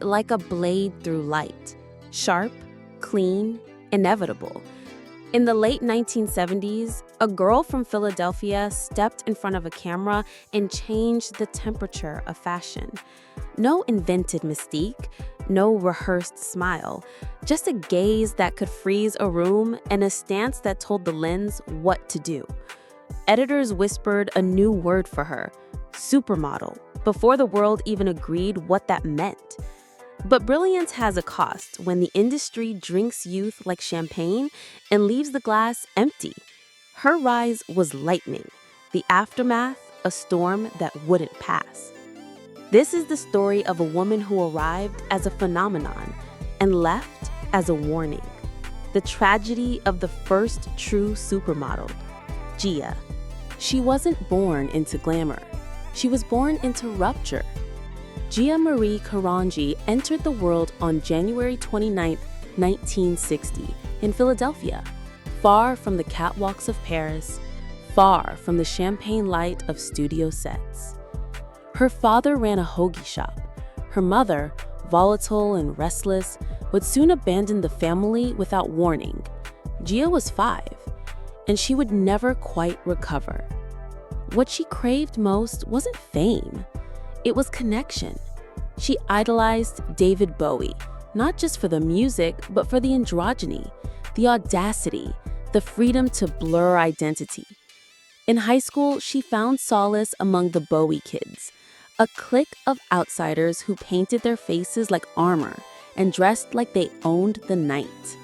like a blade through light, sharp, clean, inevitable. In the late 1970s, a girl from Philadelphia stepped in front of a camera and changed the temperature of fashion. No invented mystique, no rehearsed smile, just a gaze that could freeze a room and a stance that told the lens what to do. Editors whispered a new word for her, supermodel, before the world even agreed what that meant. But brilliance has a cost when the industry drinks youth like champagne and leaves the glass empty. Her rise was lightning, the aftermath, a storm that wouldn't pass. This is the story of a woman who arrived as a phenomenon and left as a warning. The tragedy of the first true supermodel, Gia. She wasn't born into glamour. She was born into rupture. Gia Carangi entered the world on January 29, 1960, in Philadelphia, far from the catwalks of Paris, far from the champagne light of studio sets. Her father ran a hoagie shop. Her mother, volatile and restless, would soon abandon the family without warning. Gia was 5, and she would never quite recover. What she craved most wasn't fame. It was connection. She idolized David Bowie, not just for the music, but for the androgyny, the audacity, the freedom to blur identity. In high school, she found solace among the Bowie kids, a clique of outsiders who painted their faces like armor and dressed like they owned the night.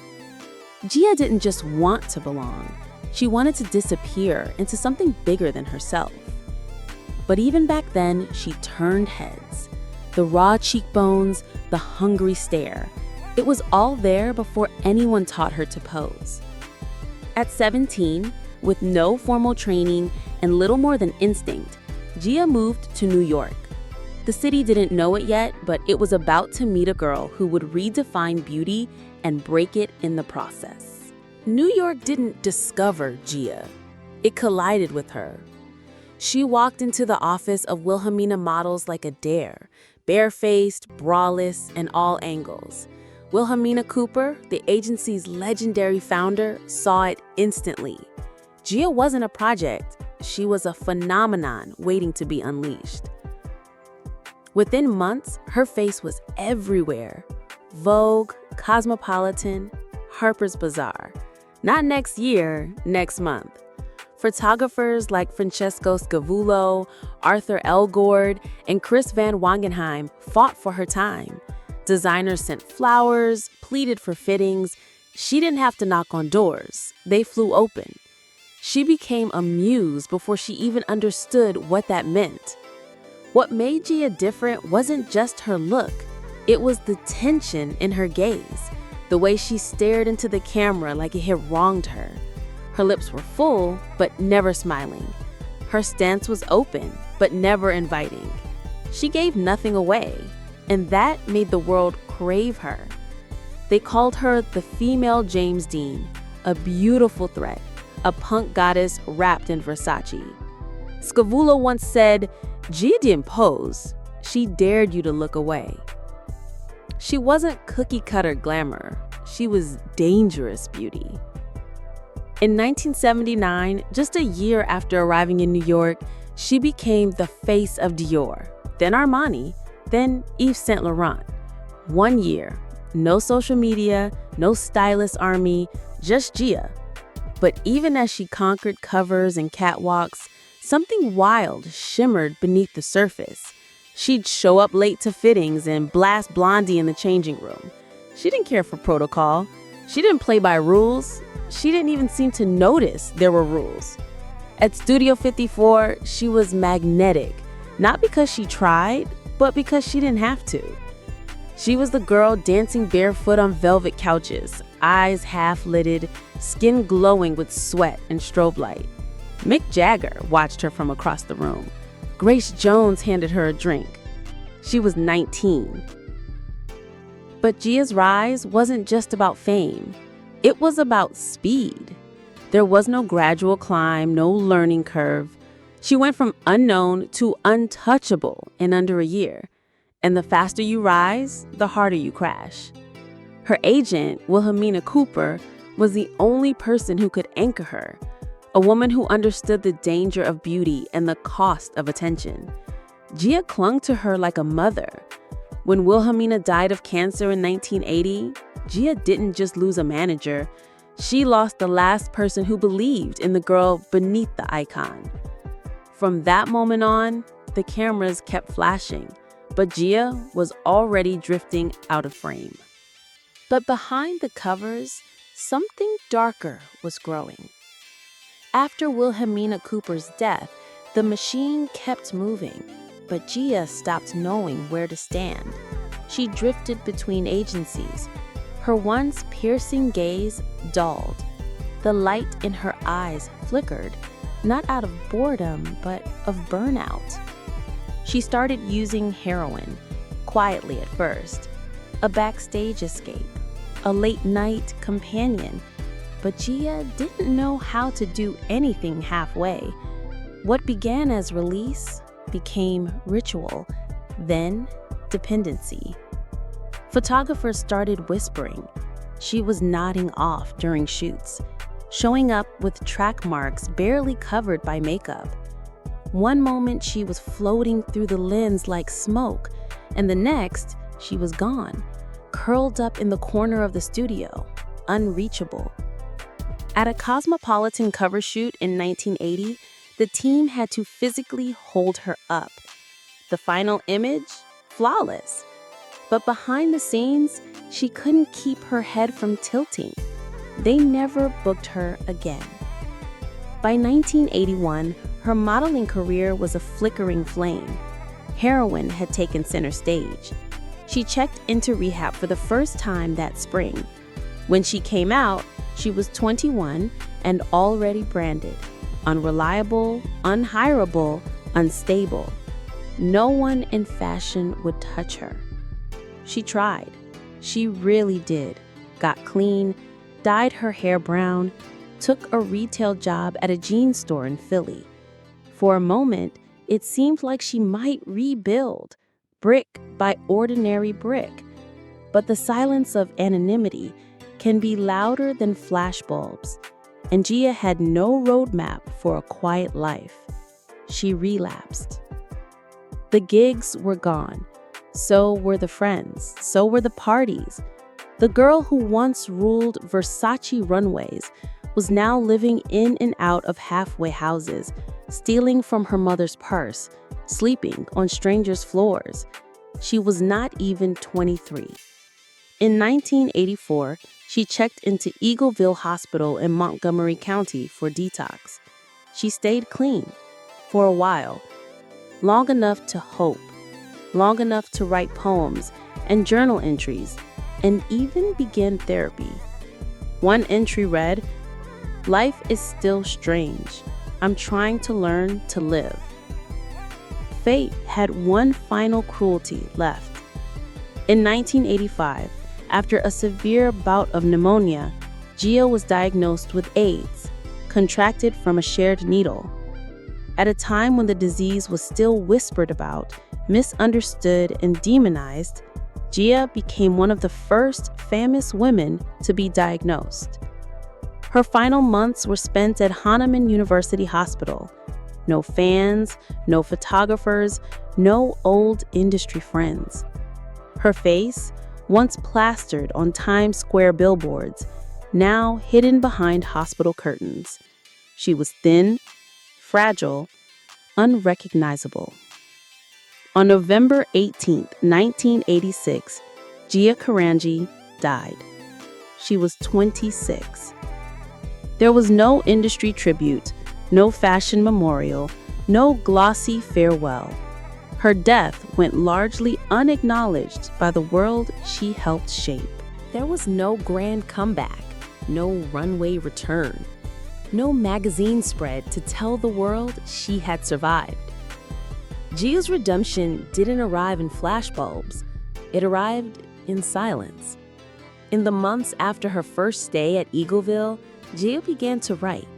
Gia didn't just want to belong. She wanted to disappear into something bigger than herself. But even back then, she turned heads. The raw cheekbones, the hungry stare. It was all there before anyone taught her to pose. At 17, with no formal training and little more than instinct, Gia moved to New York. The city didn't know it yet, but it was about to meet a girl who would redefine beauty and break it in the process. New York didn't discover Gia. It collided with her. She walked into the office of Wilhelmina Models like a dare, barefaced, braless, and all angles. Wilhelmina Cooper, the agency's legendary founder, saw it instantly. Gia wasn't a project. She was a phenomenon waiting to be unleashed. Within months, her face was everywhere. Vogue, Cosmopolitan, Harper's Bazaar. Not next year, next month. Photographers like Francesco Scavullo, Arthur Elgord, and Chris Van Wangenheim fought for her time. Designers sent flowers, pleaded for fittings. She didn't have to knock on doors. They flew open. She became a muse before she even understood what that meant. What made Gia different wasn't just her look. It was the tension in her gaze, the way she stared into the camera like it had wronged her. Her lips were full, but never smiling. Her stance was open, but never inviting. She gave nothing away, and that made the world crave her. They called her the female James Dean, a beautiful threat, a punk goddess wrapped in Versace. Scavullo once said, "Gia didn't pose, she dared you to look away." She wasn't cookie-cutter glamour. She was dangerous beauty. In 1979, just a year after arriving in New York, she became the face of Dior, then Armani, then Yves Saint Laurent. 1 year, no social media, no stylist army, just Gia. But even as she conquered covers and catwalks, something wild shimmered beneath the surface. She'd show up late to fittings and blast Blondie in the changing room. She didn't care for protocol. She didn't play by rules. She didn't even seem to notice there were rules. At Studio 54, she was magnetic, not because she tried, but because she didn't have to. She was the girl dancing barefoot on velvet couches, eyes half-lidded, skin glowing with sweat and strobe light. Mick Jagger watched her from across the room. Grace Jones handed her a drink. She was 19. But Gia's rise wasn't just about fame. It was about speed. There was no gradual climb, no learning curve. She went from unknown to untouchable in under a year. And the faster you rise, the harder you crash. Her agent, Wilhelmina Cooper, was the only person who could anchor her, a woman who understood the danger of beauty and the cost of attention. Gia clung to her like a mother. When Wilhelmina died of cancer in 1980, Gia didn't just lose a manager, she lost the last person who believed in the girl beneath the icon. From that moment on, the cameras kept flashing, but Gia was already drifting out of frame. But behind the covers, something darker was growing. After Wilhelmina Cooper's death, the machine kept moving, but Gia stopped knowing where to stand. She drifted between agencies. Her once piercing gaze dulled. The light in her eyes flickered, not out of boredom, but of burnout. She started using heroin, quietly at first, a backstage escape, a late-night companion, but Gia didn't know how to do anything halfway. What began as release became ritual, then dependency. Photographers started whispering. She was nodding off during shoots, showing up with track marks barely covered by makeup. One moment she was floating through the lens like smoke, and the next she was gone, curled up in the corner of the studio, unreachable. At a Cosmopolitan cover shoot in 1980, the team had to physically hold her up. The final image? Flawless. But behind the scenes, she couldn't keep her head from tilting. They never booked her again. By 1981, her modeling career was a flickering flame. Heroin had taken center stage. She checked into rehab for the first time that spring. When she came out, she was 21 and already branded. Unreliable, unhireable, unstable. No one in fashion would touch her. She tried. She really did. Got clean, dyed her hair brown, took a retail job at a jeans store in Philly. For a moment, it seemed like she might rebuild, brick by ordinary brick. But the silence of anonymity can be louder than flashbulbs, and Gia had no roadmap for a quiet life. She relapsed. The gigs were gone. So were the friends. So were the parties. The girl who once ruled Versace runways was now living in and out of halfway houses, stealing from her mother's purse, sleeping on strangers' floors. She was not even 23. In 1984, she checked into Eagleville Hospital in Montgomery County for detox. She stayed clean for a while, long enough to hope, long enough to write poems and journal entries, and even begin therapy. One entry read, "Life is still strange. I'm trying to learn to live." Fate had one final cruelty left. In 1985, after a severe bout of pneumonia, Gia was diagnosed with AIDS, contracted from a shared needle. At a time when the disease was still whispered about, misunderstood, and demonized, Gia became one of the first famous women to be diagnosed. Her final months were spent at Hahnemann University Hospital. No fans, no photographers, no old industry friends. Her face, once plastered on Times Square billboards, now hidden behind hospital curtains. She was thin, fragile, unrecognizable. On November 18, 1986, Gia Carangi died. She was 26. There was no industry tribute, no fashion memorial, no glossy farewell. Her death went largely unacknowledged by the world she helped shape. There was no grand comeback, no runway return, no magazine spread to tell the world she had survived. Gia's redemption didn't arrive in flashbulbs. It arrived in silence. In the months after her first stay at Eagleville, Gia began to write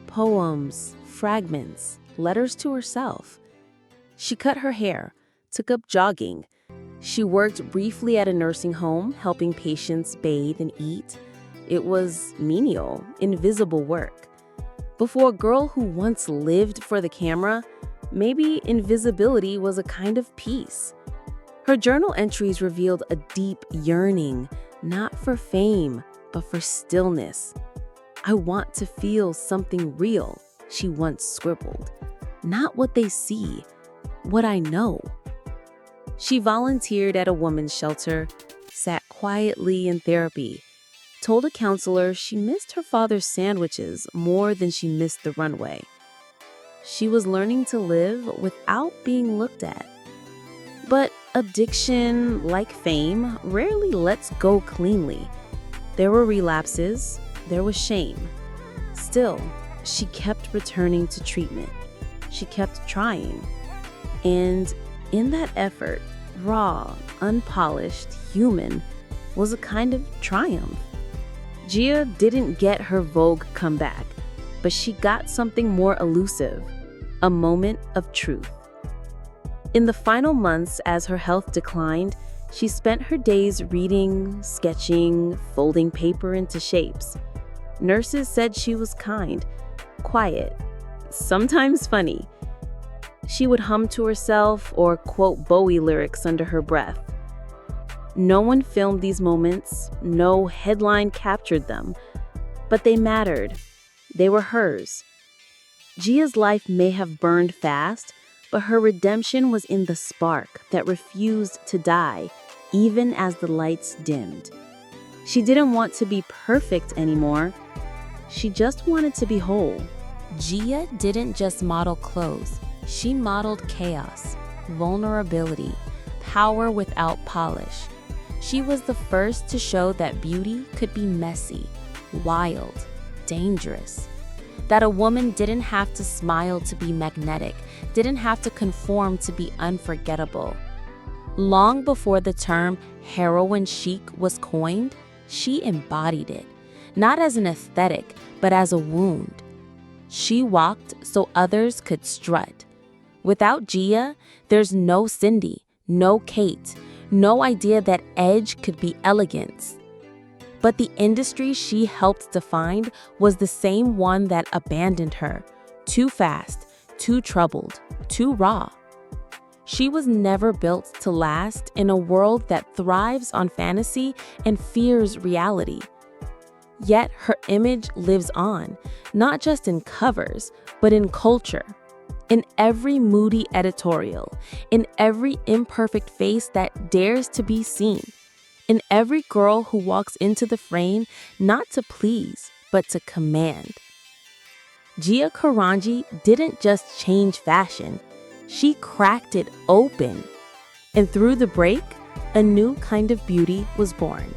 poems, fragments, letters to herself. She cut her hair, took up jogging. She worked briefly at a nursing home, helping patients bathe and eat. It was menial, invisible work. But for a girl who once lived for the camera, maybe invisibility was a kind of peace. Her journal entries revealed a deep yearning, not for fame, but for stillness. "I want to feel something real," she once scribbled. "Not what they see, what I know." She volunteered at a women's shelter, sat quietly in therapy, told a counselor she missed her father's sandwiches more than she missed the runway. She was learning to live without being looked at. But addiction, like fame, rarely lets go cleanly. There were relapses, there was shame. Still, she kept returning to treatment. She kept trying. And in that effort, raw, unpolished, human, was a kind of triumph. Gia didn't get her Vogue comeback, but she got something more elusive, a moment of truth. In the final months, as her health declined, she spent her days reading, sketching, folding paper into shapes. Nurses said she was kind, quiet, sometimes funny. She would hum to herself or quote Bowie lyrics under her breath. No one filmed these moments, no headline captured them, but they mattered. They were hers. Gia's life may have burned fast, but her redemption was in the spark that refused to die, even as the lights dimmed. She didn't want to be perfect anymore. She just wanted to be whole. Gia didn't just model clothes. She modeled chaos, vulnerability, power without polish. She was the first to show that beauty could be messy, wild, dangerous. That a woman didn't have to smile to be magnetic, didn't have to conform to be unforgettable. Long before the term heroin chic was coined, she embodied it, not as an aesthetic, but as a wound. She walked so others could strut. Without Gia, there's no Cindy, no Kate, no idea that edge could be elegance. But the industry she helped define was the same one that abandoned her. Too fast, too troubled, too raw. She was never built to last in a world that thrives on fantasy and fears reality. Yet her image lives on, not just in covers, but in culture. In every moody editorial, in every imperfect face that dares to be seen, in every girl who walks into the frame not to please, but to command. Gia Carangi didn't just change fashion, she cracked it open. And through the break, a new kind of beauty was born.